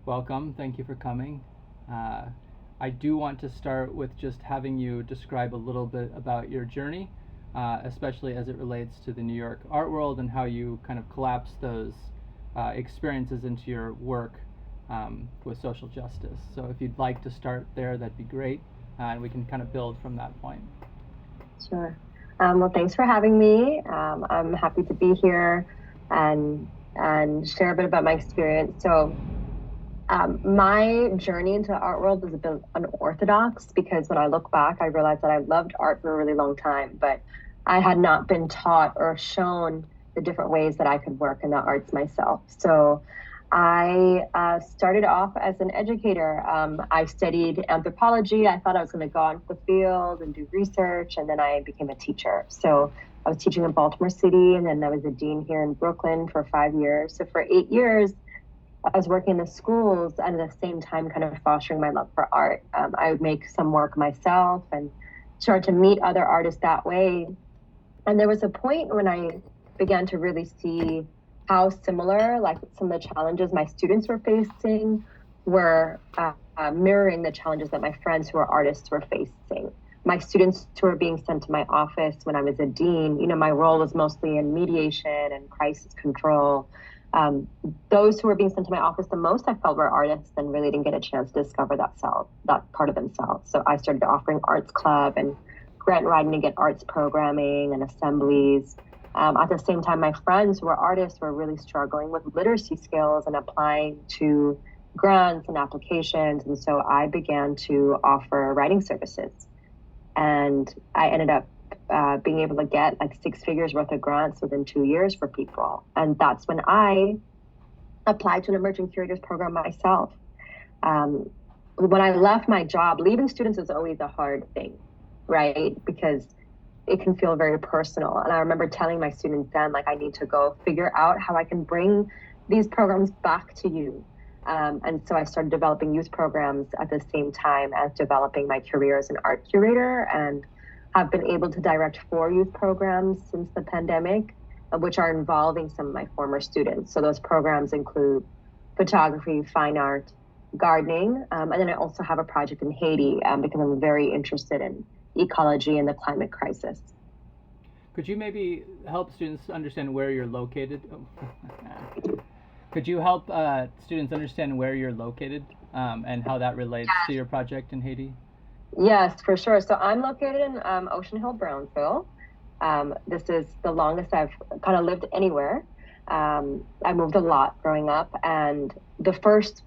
Welcome. Thank you for coming. Uh, I do want to start with just having you describe a little bit about your journey, especially as it relates to the New York art world and how you kind of collapse those experiences into your work with social justice. So if you'd like to start there, that'd be great, and we can kind of build from that point. Sure. Well, thanks for having me. I'm happy to be here and share a bit about my experience. My journey into the art world was a bit unorthodox because when I look back, I realized that I loved art for a really long time, but I had not been taught or shown the different ways that I could work in the arts myself. So I started off as an educator. I studied anthropology. I thought I was going to go out into the field and do research, and then I became a teacher. So I was teaching in Baltimore City, and then I was a dean here in Brooklyn for 5 years. So for 8 years, I was working in the schools and at the same time kind of fostering my love for art. I would make some work myself and start to meet other artists that way. And there was a point when I began to really see how similar, like some of the challenges my students were facing, were mirroring the challenges that my friends who are artists were facing. My students who were being sent to my office when I was a dean, my role was mostly in mediation and crisis control. Those who were being sent to my office the most, I felt, were artists and really didn't get a chance to discover that part of themselves. So I started offering arts club and grant writing to get arts programming and assemblies. At the same time, my friends who were artists were really struggling with literacy skills and applying to grants and applications. And so I began to offer writing services. And I ended up being able to get like 6 figures worth of grants within 2 years for people. And that's when I applied to an emerging curators program myself. When I left my job, leaving students is always a hard thing, right? Because it can feel very personal. And I remember telling my students then, like, I need to go figure out how I can bring these programs back to you. And so I started developing youth programs at the same time as developing my career as an art curator, and have been able to direct 4 youth programs since the pandemic, which are involving some of my former students. So those programs include photography, fine art, gardening, and then I also have a project in Haiti because I'm very interested in ecology and the climate crisis. Could you maybe help students understand where you're located? Could you help students understand where you're located and how that relates to your project in Haiti? Yes, for sure. So I'm located in Ocean Hill, Brownsville. This is the longest I've kind of lived anywhere. I moved a lot growing up, and the first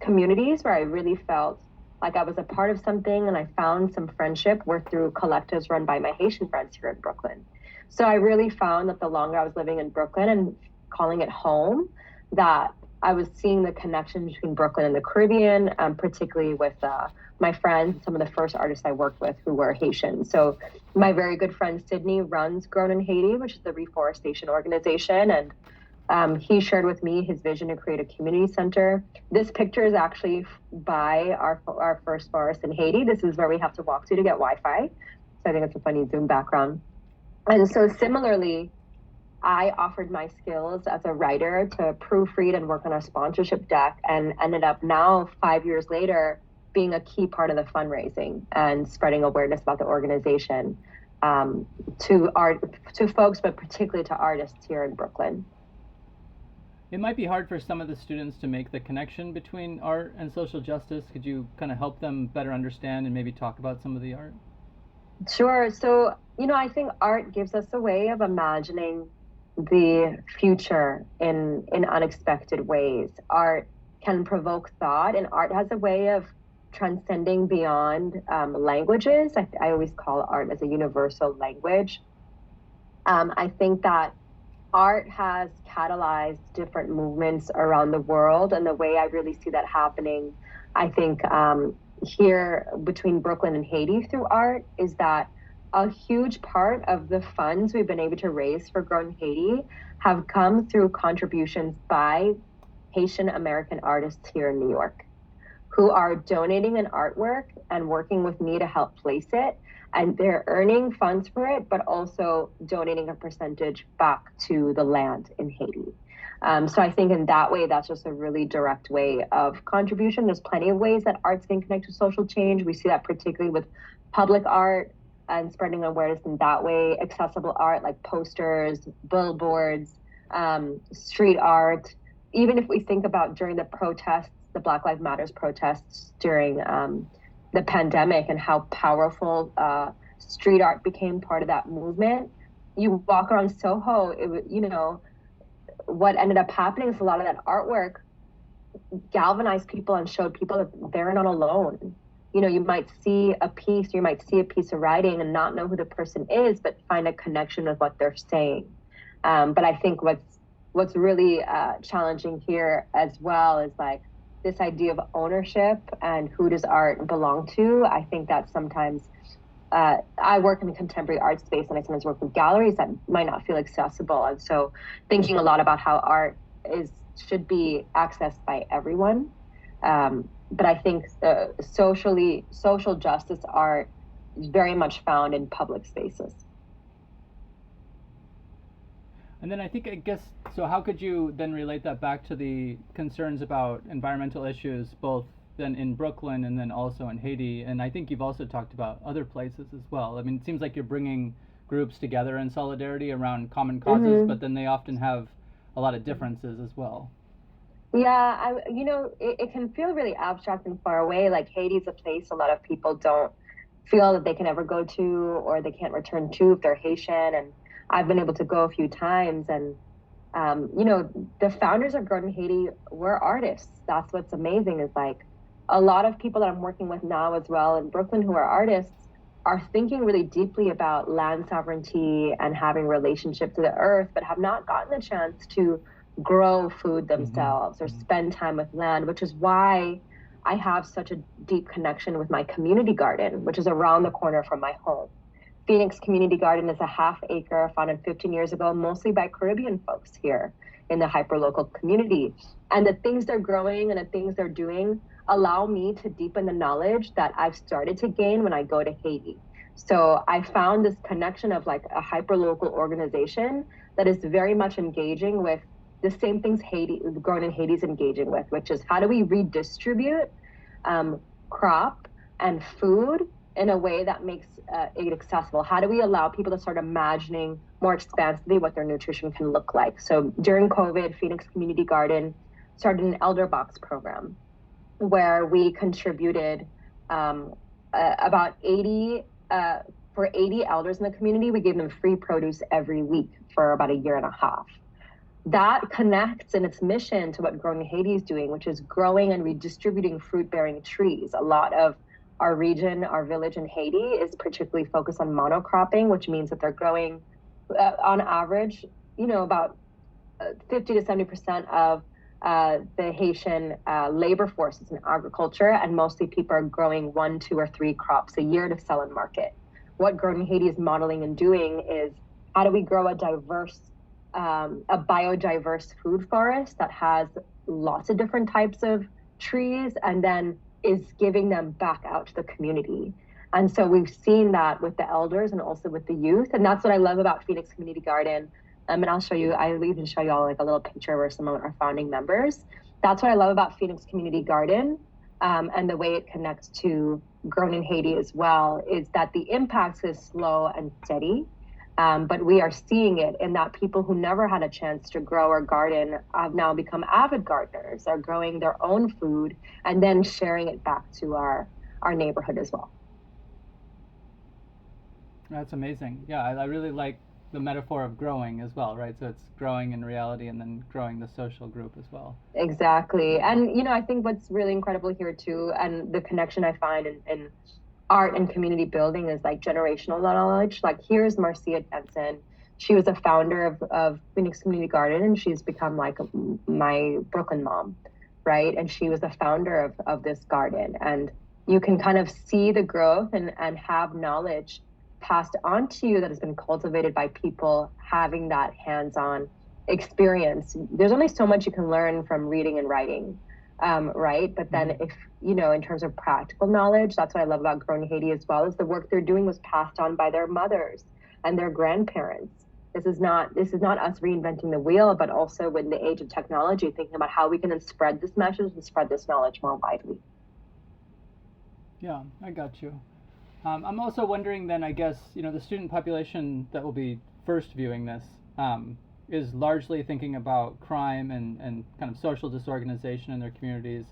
communities where I really felt like I was a part of something and I found some friendship were through collectives run by my Haitian friends here in Brooklyn. So I really found that the longer I was living in Brooklyn and calling it home, that I was seeing the connection between Brooklyn and the Caribbean, particularly with my friends, some of the first artists I worked with who were Haitian. So my very good friend Sydney runs Grown in Haiti, which is the reforestation organization, and he shared with me his vision to create a community center. This picture is actually by our first forest in Haiti. This is where we have to walk to get Wi-Fi. So I think it's a funny Zoom background. And so similarly, I offered my skills as a writer to proofread and work on a sponsorship deck, and ended up now 5 years later being a key part of the fundraising and spreading awareness about the organization to folks, but particularly to artists here in Brooklyn. It might be hard for some of the students to make the connection between art and social justice. Could you kind of help them better understand and maybe talk about some of the art? Sure. So, I think art gives us a way of imagining the future in unexpected ways. Art can provoke thought, and art has a way of transcending beyond languages. I always call art as a universal language. I think that art has catalyzed different movements around the world, and the way I really see that happening, I think, here between Brooklyn and Haiti through art, is that a huge part of the funds we've been able to raise for Grown Haiti have come through contributions by Haitian American artists here in New York, who are donating an artwork and working with me to help place it. And they're earning funds for it, but also donating a percentage back to the land in Haiti. So I think in that way, that's just a really direct way of contribution. There's plenty of ways that arts can connect to social change. We see that particularly with public art and spreading awareness in that way. Accessible art like posters, billboards, street art. Even if we think about during the protests, the Black Lives Matters protests during the pandemic and how powerful street art became part of that movement. You walk around Soho, what ended up happening is a lot of that artwork galvanized people and showed people that they're not alone. You might see a piece, you might see a piece of writing and not know who the person is, but find a connection with what they're saying. But I think what's really challenging here as well is like this idea of ownership and who does art belong to. I think that sometimes I work in the contemporary art space and I sometimes work with galleries that might not feel accessible. And so thinking a lot about how art should be accessed by everyone. But I think social justice art is very much found in public spaces. And then I guess, so how could you then relate that back to the concerns about environmental issues, both then in Brooklyn and then also in Haiti? And I think you've also talked about other places as well. I mean, it seems like you're bringing groups together in solidarity around common causes, but then they often have a lot of differences as well. Yeah, it can feel really abstract and far away. Like Haiti's a place a lot of people don't feel that they can ever go to or they can't return to if they're Haitian. And I've been able to go a few times. And, the founders of Grown in Haiti were artists. That's what's amazing is like a lot of people that I'm working with now as well in Brooklyn who are artists are thinking really deeply about land sovereignty and having relationship to the earth, but have not gotten the chance to grow food themselves or spend time with land, which is why I have such a deep connection with my community garden, which is around the corner from my home. Phoenix Community Garden is a half-acre founded 15 years ago, mostly by Caribbean folks here in the hyperlocal community. And the things they're growing and the things they're doing allow me to deepen the knowledge that I've started to gain when I go to Haiti. So I found this connection of like a hyperlocal organization that is very much engaging with the same things Grown in Haiti is engaging with, which is how do we redistribute crop and food in a way that makes it accessible? How do we allow people to start imagining more expansively what their nutrition can look like? So during COVID, Phoenix Community Garden started an elder box program where we contributed about 80, for 80 elders in the community, we gave them free produce every week for about a year and a half. That connects in its mission to what Grown in Haiti is doing, which is growing and redistributing fruit-bearing trees. A lot of our region, our village in Haiti is particularly focused on monocropping, which means that they're growing on average, about 50 to 70% of the Haitian labor force is in agriculture, and mostly people are growing 1, 2, or 3 crops a year to sell and market. What Grown in Haiti is modeling and doing is how do we grow a biodiverse food forest that has lots of different types of trees and then is giving them back out to the community. And so we've seen that with the elders and also with the youth. And that's what I love about Phoenix Community Garden. And I'll even show you all like a little picture where some of our founding members. That's what I love about Phoenix Community Garden and the way it connects to Grown in Haiti as well, is that the impact is slow and steady. But we are seeing it in that people who never had a chance to grow or garden have now become avid gardeners. They're growing their own food and then sharing it back to our neighborhood as well. That's amazing. Yeah, I really like the metaphor of growing as well, right? So it's growing in reality and then growing the social group as well. Exactly. And, I think what's really incredible here too, and the connection I find in art and community building is like generational knowledge. Like here's Marcia Jensen. She was a founder of Phoenix Community Garden, and she's become like my Brooklyn mom, right? And she was the founder of this garden. And you can kind of see the growth and have knowledge passed on to you that has been cultivated by people having that hands-on experience. There's only so much you can learn from reading and writing. Right? But then if, in terms of practical knowledge, that's what I love about Grown in Haiti as well, is the work they're doing was passed on by their mothers and their grandparents. This is not us reinventing the wheel, but also in the age of technology, thinking about how we can then spread this message and spread this knowledge more widely. Yeah, I got you. I'm also wondering then, I guess, the student population that will be first viewing this is largely thinking about crime and kind of social disorganization in their communities.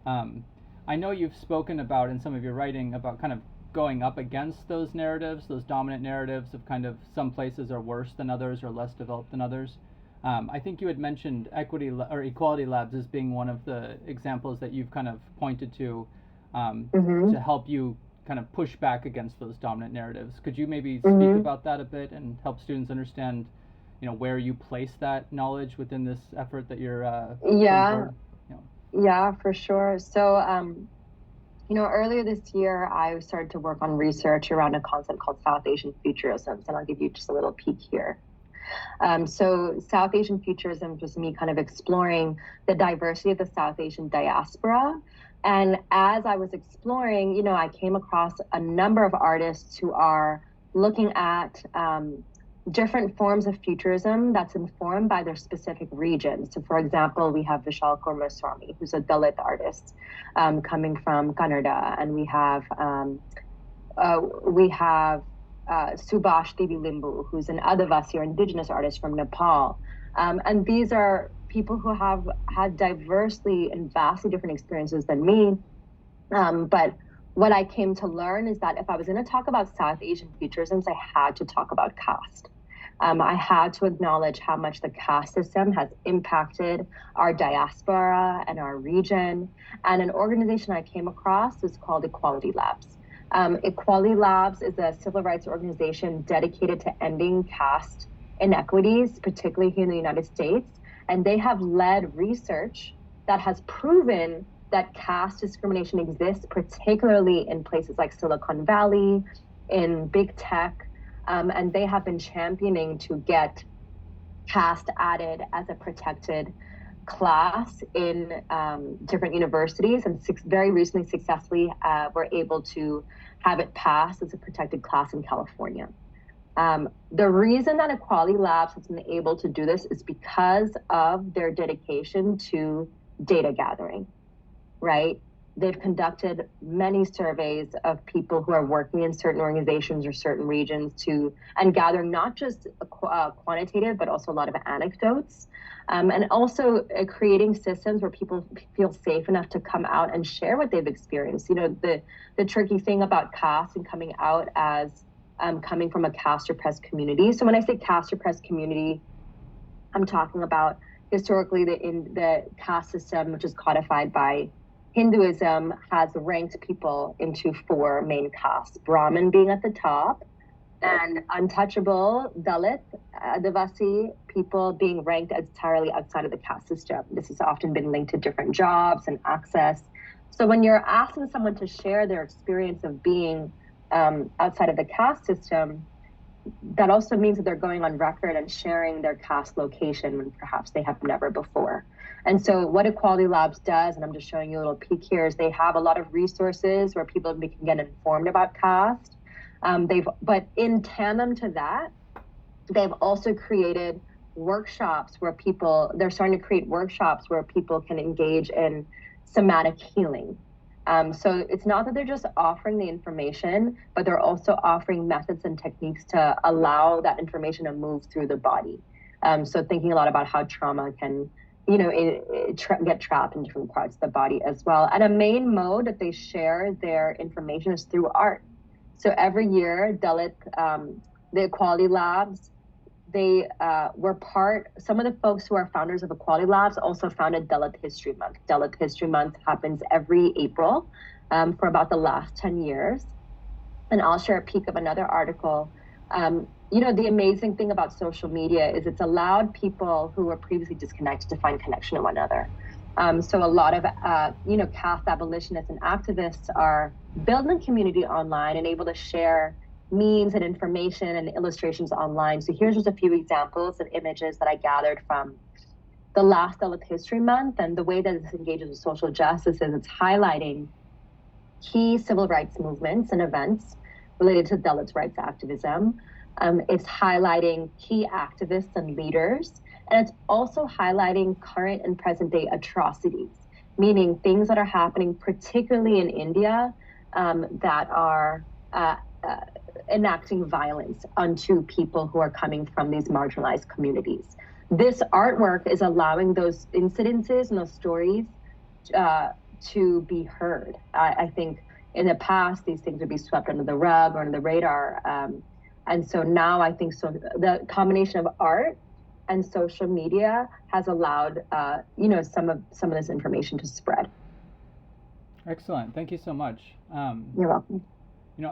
I know you've spoken about in some of your writing about kind of going up against those narratives, those dominant narratives of kind of some places are worse than others or less developed than others. I think you had mentioned or equality labs as being one of the examples that you've kind of pointed to help you kind of push back against those dominant narratives. Could you maybe speak about that a bit and help students understand, where you place that knowledge within this effort that you're yeah yeah, for sure. So earlier this year I started to work on research around a concept called South Asian futurism, and I'll give you just a little peek here. So South Asian futurism was me kind of exploring the diversity of the South Asian diaspora. And as I was exploring, I came across a number of artists who are looking at different forms of futurism that's informed by their specific regions. So, for example, we have Vishal Kurmaswamy, who's a Dalit artist coming from Kannada, and we have Subhash Devi Limbu, who's an Adivasi or indigenous artist from Nepal. And these are people who have had diversely and vastly different experiences than me. But what I came to learn is that if I was going to talk about South Asian futurisms, I had to talk about caste. I had to acknowledge how much the caste system has impacted our diaspora and our region. And an organization I came across is called Equality Labs. Equality Labs is a civil rights organization dedicated to ending caste inequities, particularly here in the United States. And they have led research that has proven that caste discrimination exists, particularly in places like Silicon Valley, in big tech, and they have been championing to get caste added as a protected class in different universities, and very recently successfully were able to have it passed as a protected class in California. The reason that Equality Labs has been able to do this is because of their dedication to data gathering, right? They've conducted many surveys of people who are working in certain organizations or certain regions and gathering not just quantitative, but also a lot of anecdotes. And also creating systems where people feel safe enough to come out and share what they've experienced. The tricky thing about caste and coming out as coming from a caste oppressed community. So when I say caste oppressed community, I'm talking about historically the caste system, which is codified by Hinduism, has ranked people into four main castes, Brahmin being at the top, and untouchable, Dalit, Adivasi people being ranked entirely outside of the caste system. This has often been linked to different jobs and access. So when you're asking someone to share their experience of being outside of the caste system, that also means that they're going on record and sharing their caste location when perhaps they have never before. And so what Equality Labs does, and I'm just showing you a little peek here, is they have a lot of resources where people can get informed about caste. But in tandem to that, they've also created workshops where they're starting to create workshops where people can engage in somatic healing. So it's not that they're just offering the information, but they're also offering methods and techniques to allow that information to move through the body. So thinking a lot about how trauma can, get trapped in different parts of the body as well. And a main mode that they share their information is through art. So every year, the Equality Labs, they some of the folks who are founders of Equality Labs also founded Dalit History Month. Dalit History Month happens every April for about the last 10 years. And I'll share a peek of another article. The amazing thing about social media is it's allowed people who were previously disconnected to find connection to one another. So a lot of, caste abolitionists and activists are building community online and able to share memes and information and illustrations online. So here's just a few examples of images that I gathered from the last Dalit History Month. And the way that this engages with social justice is it's highlighting key civil rights movements and events related to Dalit rights activism. It's highlighting key activists and leaders, and it's also highlighting current and present day atrocities, meaning things that are happening, particularly in India, that are uh, enacting violence onto people who are coming from these marginalized communities. This artwork is allowing those incidences and those stories uh, to be heard. I think in the past, these things would be swept under the rug or under the radar. And so now I think so the combination of art and social media has allowed some of this information to spread. Excellent. Thank you so much. You're welcome.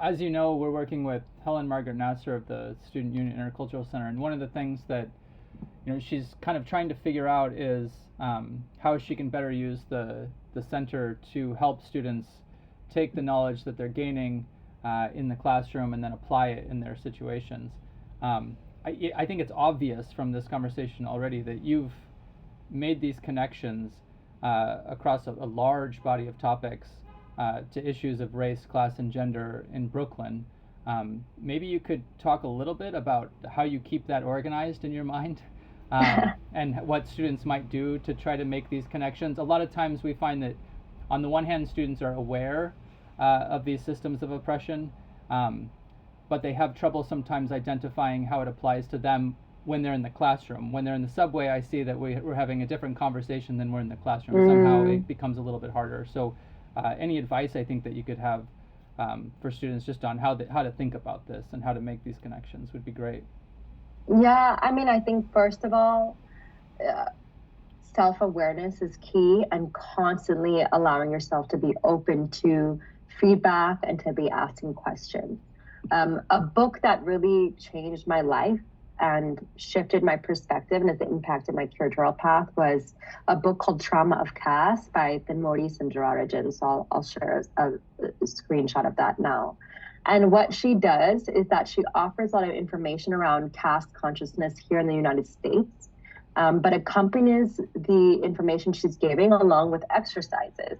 As you know, we're working with Helen Margaret Nasser of the Student Union Intercultural Center, and one of the things that she's kind of trying to figure out is how she can better use the center to help students take the knowledge that they're gaining in the classroom and then apply it in their situations. I think it's obvious from this conversation already that you've made these connections across a large body of topics to issues of race, class, and gender in Brooklyn. Maybe you could talk a little bit about how you keep that organized in your mind and what students might do to try to make these connections. A lot of times we find that on the one hand, students are aware of these systems of oppression, but they have trouble sometimes identifying how it applies to them when they're in the classroom. When they're in the subway, I see that we're having a different conversation than we're in the classroom. Somehow it becomes a little bit harder. So any advice I think that you could have for students just on how to think about this and how to make these connections would be great. Yeah, I mean, I think first of all, self-awareness is key, and constantly allowing yourself to be open to feedback and to be asking questions. A book that really changed my life and shifted my perspective and has impacted my curatorial path was a book called Trauma of Caste by Thinmoti Sundararajan. So I'll share a screenshot of that now. And what she does is that she offers a lot of information around caste consciousness here in the United States, but accompanies the information she's giving along with exercises.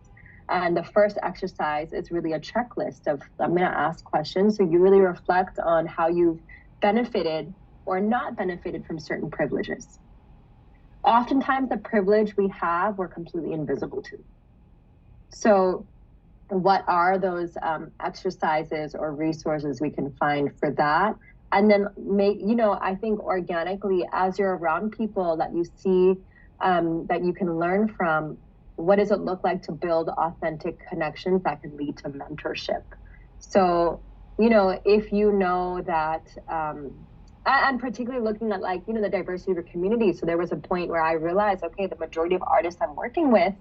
And the first exercise is really a checklist of, I'm going to ask questions. So you really reflect on how you've benefited or not benefited from certain privileges. Oftentimes the privilege we have, we're completely invisible to. So what are those exercises or resources we can find for that? And then I think organically, as you're around people that you see, that you can learn from, what does it look like to build authentic connections that can lead to mentorship? So, if you know that, and particularly looking at the diversity of your community. So there was a point where I realized, okay, the majority of artists I'm working with,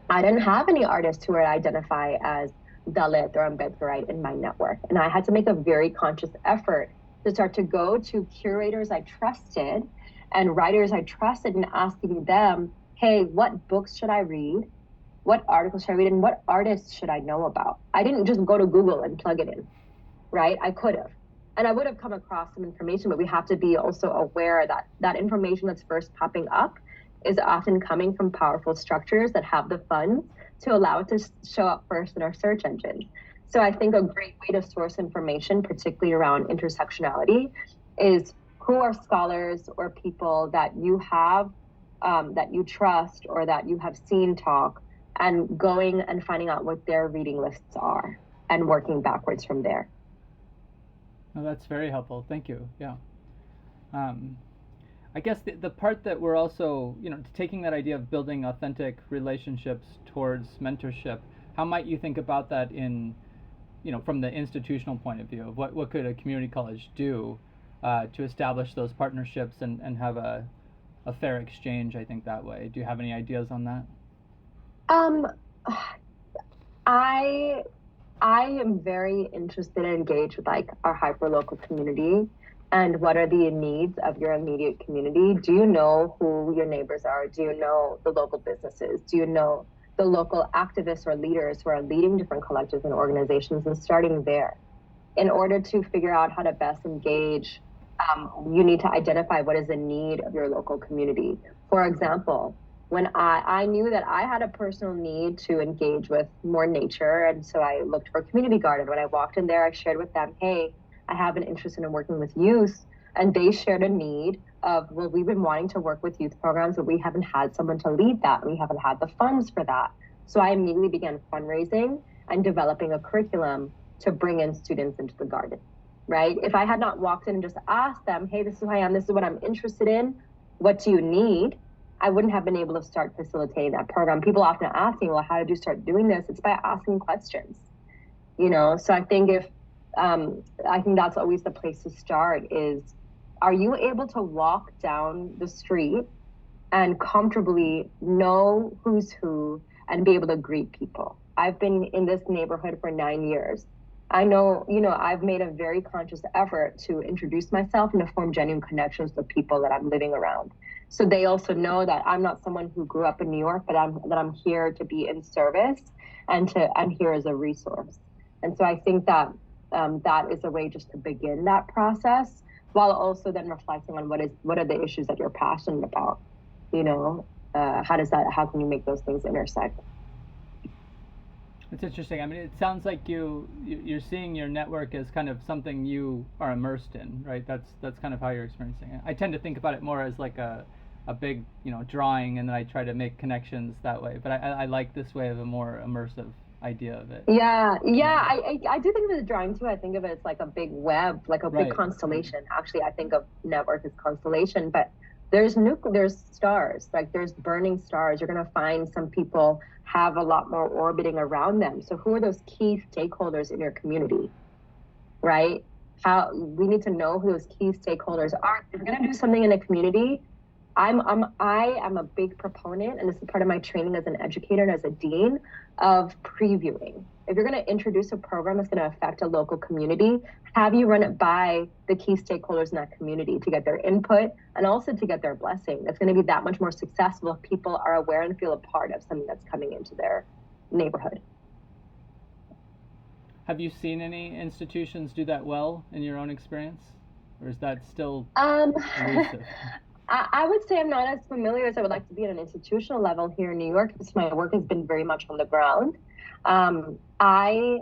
I didn't have any artists who would identify as Dalit or Ambedkarite in my network. And I had to make a very conscious effort to start to go to curators I trusted and writers I trusted and asking them, hey, what books should I read? What articles should I read? And what artists should I know about? I didn't just go to Google and plug it in, right? I could have. And I would have come across some information, but we have to be also aware that that information that's first popping up is often coming from powerful structures that have the funds to allow it to show up first in our search engine. So I think a great way to source information, particularly around intersectionality, is who are scholars or people that you have, that you trust or that you have seen talk, and going and finding out what their reading lists are and working backwards from there. Oh, that's very helpful. Thank you. Yeah. I guess the part that we're also, taking that idea of building authentic relationships towards mentorship, how might you think about that in, from the institutional point of view of what could a community college do to establish those partnerships and have a fair exchange, I think, that way. Do you have any ideas on that? I am very interested and engaged with our hyperlocal community and what are the needs of your immediate community. Do you know who your neighbors are? Do you know the local businesses? Do you know the local activists or leaders who are leading different collectives and organizations, and starting there? In order to figure out how to best engage, you need to identify what is the need of your local community. For example, when I knew that I had a personal need to engage with more nature, and so I looked for a community garden. When I walked in there, I shared with them, hey, I have been interested in working with youth, and they shared a need of, well, we've been wanting to work with youth programs, but we haven't had someone to lead that. We haven't had the funds for that. So I immediately began fundraising and developing a curriculum to bring in students into the garden, right? If I had not walked in and just asked them, hey, this is who I am, this is what I'm interested in, what do you need? I wouldn't have been able to start facilitating that program. People often ask me, well, how did you start doing this? It's by asking questions, So I think I think that's always the place to start is, are you able to walk down the street and comfortably know who's who and be able to greet people? I've been in this neighborhood for 9 years. I know, I've made a very conscious effort to introduce myself and to form genuine connections with people that I'm living around. So they also know that I'm not someone who grew up in New York, but I'm here to be in service and I'm here as a resource. And so I think that that is a way just to begin that process, while also then reflecting on what are the issues that you're passionate about. How can you make those things intersect? It's interesting. I mean, it sounds like you're seeing your network as kind of something you are immersed in, right? That's kind of how you're experiencing it. I tend to think about it more as like a big, drawing, and then I try to make connections that way. But I like this way of a more immersive idea of it. Yeah. I do think of it as drawing too. I think of it as like a big web, like a big constellation. Actually, I think of network as constellation, but there's stars, like there's burning stars. You're going to find some people have a lot more orbiting around them. So who are those key stakeholders in your community, right? We need to know who those key stakeholders are. If you're going to do something in a community, I am a big proponent, and this is part of my training as an educator and as a dean, of previewing. If you're going to introduce a program that's going to affect a local community, have you run it by the key stakeholders in that community to get their input and also to get their blessing. That's going to be that much more successful if people are aware and feel a part of something that's coming into their neighborhood. Have you seen any institutions do that well in your own experience? Or is that still elusive? I would say I'm not as familiar as I would like to be at an institutional level here in New York, because my work has been very much on the ground. I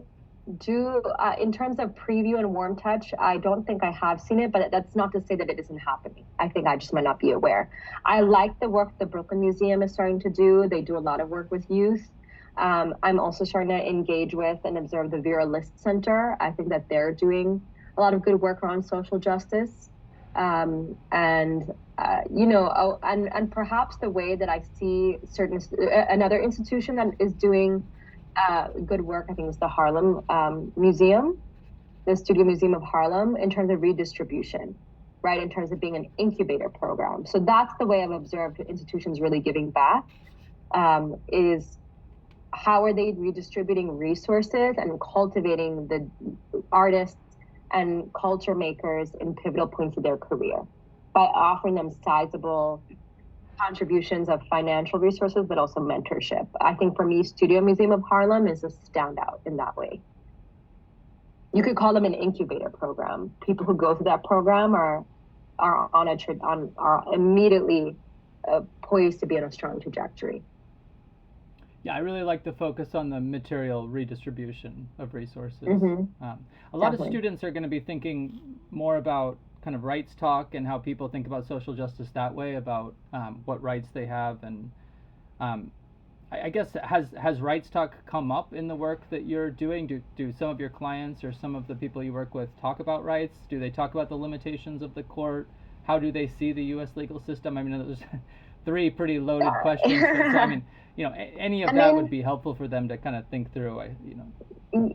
do, in terms of preview and warm touch, I don't think I have seen it, but that's not to say that it isn't happening. I think I just might not be aware. I like the work the Brooklyn Museum is starting to do. They do a lot of work with youth. I'm also starting to engage with and observe the Vera List Center. I think that they're doing a lot of good work around social justice. And perhaps the way that I see another institution that is doing good work, I think, is the Harlem Museum, the Studio Museum of Harlem, in terms of redistribution, right? In terms of being an incubator program. So that's the way I've observed institutions really giving back, is how are they redistributing resources and cultivating the artists and culture makers in pivotal points of their career by offering them sizable contributions of financial resources, but also mentorship. I think for me, Studio Museum of Harlem is a standout in that way. You could call them an incubator program. People who go through that program are immediately poised to be on a strong trajectory. Yeah, I really like the focus on the material redistribution of resources. Mm-hmm. A lot of students are going to be thinking more about kind of rights talk and how people think about social justice that way, about what rights they have. And I guess, has rights talk come up in the work that you're doing? Do some of your clients or some of the people you work with talk about rights? Do they talk about the limitations of the court? How do they see the U.S. legal system? I mean, there's three pretty loaded questions. But, so, I mean, any of that would be helpful for them to kind of think through.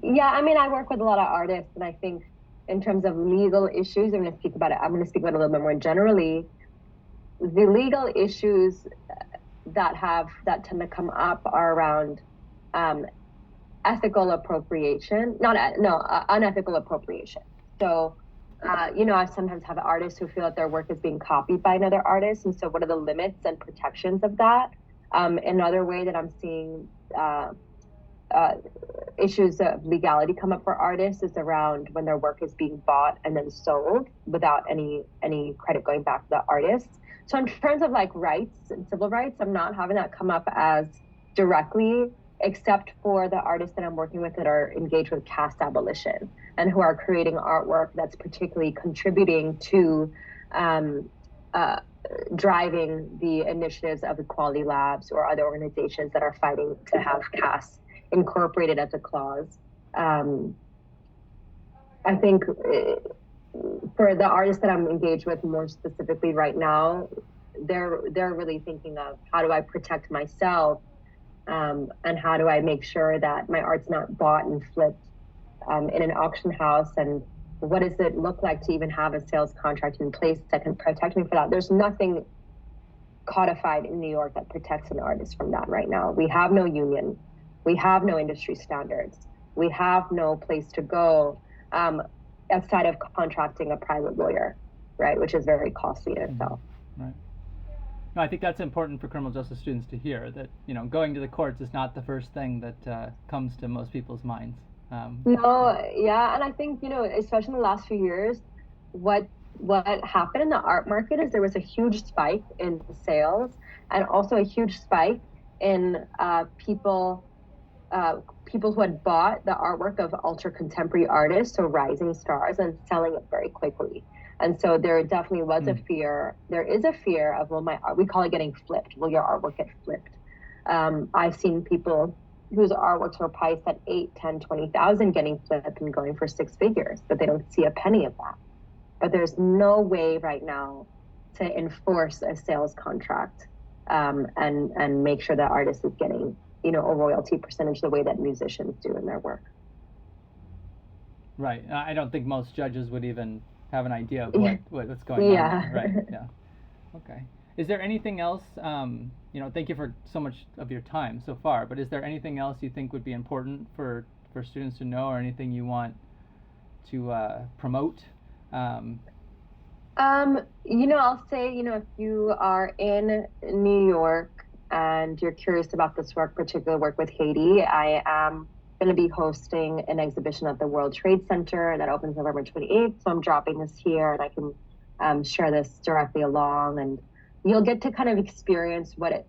Yeah, I mean, I work with a lot of artists, and I think in terms of legal issues, I'm going to speak about it a little bit more generally. The legal issues that tend to come up are around ethical appropriation, unethical appropriation. So, I sometimes have artists who feel that their work is being copied by another artist, and so what are the limits and protections of that? Another way that I'm seeing issues of legality come up for artists is around when their work is being bought and then sold without any credit going back to the artist. So in terms of like rights and civil rights, I'm not having that come up as directly except for the artists that I'm working with that are engaged with caste abolition and who are creating artwork that's particularly contributing to um, uh, driving the initiatives of equality labs or other organizations that are fighting to have caste incorporated as a clause. Um, I think for the artists that I'm engaged with more specifically right now, they're really thinking of how do I protect myself, and how do I make sure that my art's not bought and flipped in an auction house, and what does it look like to even have a sales contract in place that can protect me for that? There's nothing codified in New York that protects an artist from that right now. We have no union, we have no industry standards, we have no place to go outside of contracting a private lawyer, right, which is very costly in itself. Right. No, I think that's important for criminal justice students to hear, that going to the courts is not the first thing that comes to most people's minds. No, yeah, and I think especially in the last few years, what happened in the art market is there was a huge spike in sales and also a huge spike in people who had bought the artwork of ultra contemporary artists, so rising stars, and selling it very quickly. And so there definitely was a fear. There is a fear of, well, we call it getting flipped. Will your artwork get flipped? I've seen people whose artworks were priced at 8, 10, 20,000 getting flipped and going for 6 figures, but they don't see a penny of that. But there's no way right now to enforce a sales contract and make sure that artist is getting a royalty percentage the way that musicians do in their work. Right. I don't think most judges would even have an idea of what's going on. Right. Yeah. Okay. Is there anything else? Thank you for so much of your time so far. But is there anything else you think would be important for students to know, or anything you want to promote? I'll say, if you are in New York and you're curious about this particular work with Haiti, I am going to be hosting an exhibition at the World Trade Center that opens November 28th. So I'm dropping this here, and I can share this directly along, and you'll get to kind of experience what it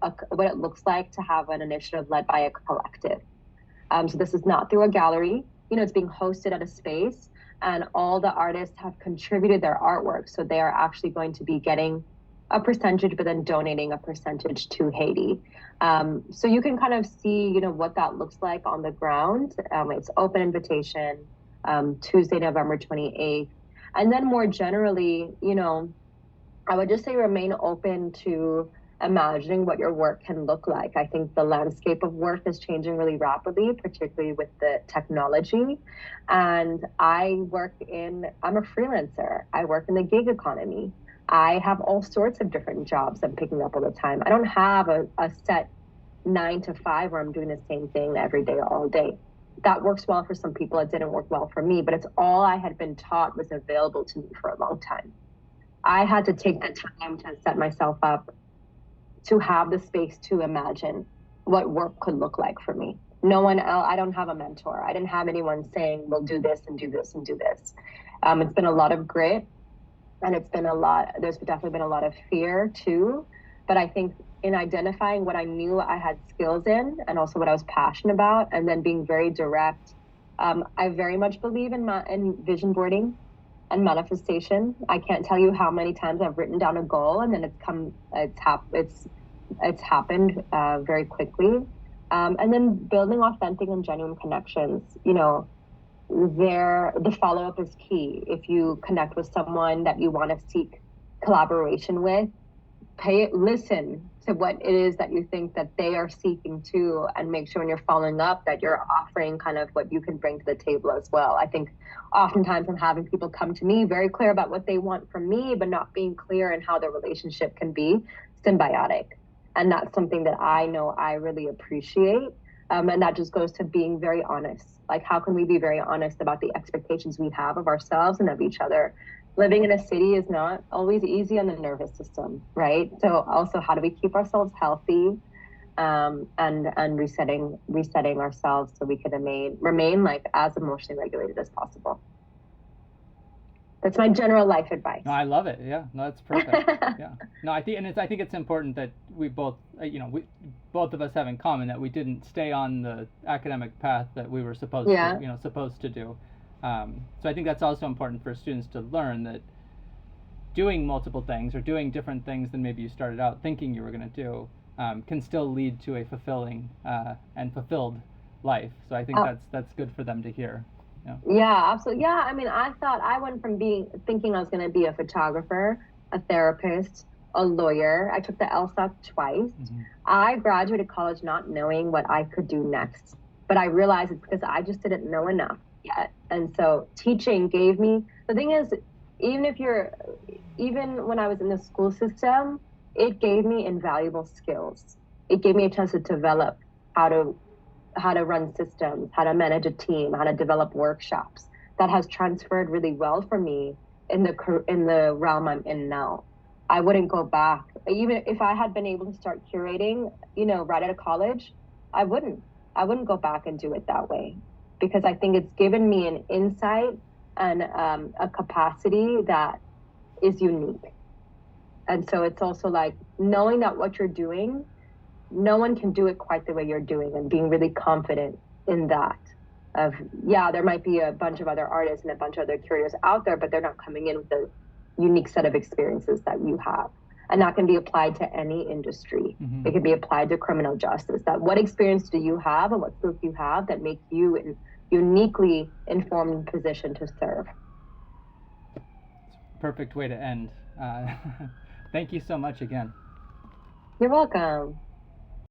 looks like to have an initiative led by a collective. So this is not through a gallery. It's being hosted at a space, and all the artists have contributed their artwork. So they are actually going to be getting a percentage, but then donating a percentage to Haiti. So you can kind of see, what that looks like on the ground. It's open invitation, Tuesday, November 28th. And then more generally, I would just say remain open to imagining what your work can look like. I think the landscape of work is changing really rapidly, particularly with the technology. And I'm a freelancer. I work in the gig economy. I have all sorts of different jobs I'm picking up all the time. I don't have a set 9 to 5 where I'm doing the same thing every day, all day. That works well for some people. It didn't work well for me, but it's all I had been taught was available to me for a long time. I had to take the time to set myself up to have the space to imagine what work could look like for me. No one else, I don't have a mentor. I didn't have anyone saying, well, do this and do this and do this. It's been a lot of grit, and there's definitely been a lot of fear too. But I think in identifying what I knew I had skills in, and also what I was passionate about, and then being very direct, I very much believe in vision boarding and manifestation. I can't tell you how many times I've written down a goal and then it's happened very quickly. And then building authentic and genuine connections. The follow-up is key. If you connect with someone that you want to seek collaboration with, listen to what it is that you think that they are seeking too, and make sure when you're following up that you're offering kind of what you can bring to the table as well. I think oftentimes I'm having people come to me very clear about what they want from me, but not being clear in how the relationship can be symbiotic. And that's something that I know I really appreciate. And that just goes to being very honest. Like, how can we be very honest about the expectations we have of ourselves and of each other? Living in a city is not always easy on the nervous system, right? So also, how do we keep ourselves healthy, and resetting ourselves so we can remain like as emotionally regulated as possible? That's my general life advice. No, I love it. Yeah, no, that's perfect. Yeah, no, I think it's important that we both, we both of us have in common that we didn't stay on the academic path that we were supposed Yeah. to, supposed to do. So I think that's also important for students to learn that doing multiple things or doing different things than maybe you started out thinking you were going to do can still lead to a fulfilling and fulfilled life. So I think that's good for them to hear. Yeah. Yeah, absolutely. Yeah, I mean, I thought I went from thinking I was going to be a photographer, a therapist, a lawyer. I took the LSAT twice. Mm-hmm. I graduated college not knowing what I could do next, but I realized it's because I just didn't know enough yet. And so teaching gave me, the thing is, even when I was in the school system, it gave me invaluable skills. It gave me a chance to develop how to run systems, how to manage a team, how to develop workshops. That has transferred really well for me in the realm I'm in now. I wouldn't go back. Even if I had been able to start curating, right out of college, I wouldn't. I wouldn't go back and do it that way, because I think it's given me an insight and a capacity that is unique. And so it's also like knowing that what you're doing, no one can do it quite the way you're doing, and being really confident in that. There might be a bunch of other artists and a bunch of other curators out there, but they're not coming in with the unique set of experiences that you have. And that can be applied to any industry. Mm-hmm. It can be applied to criminal justice. That what experience do you have and what skills do you have that make you in uniquely informed position to serve? Perfect way to end. Thank you so much again. You're welcome.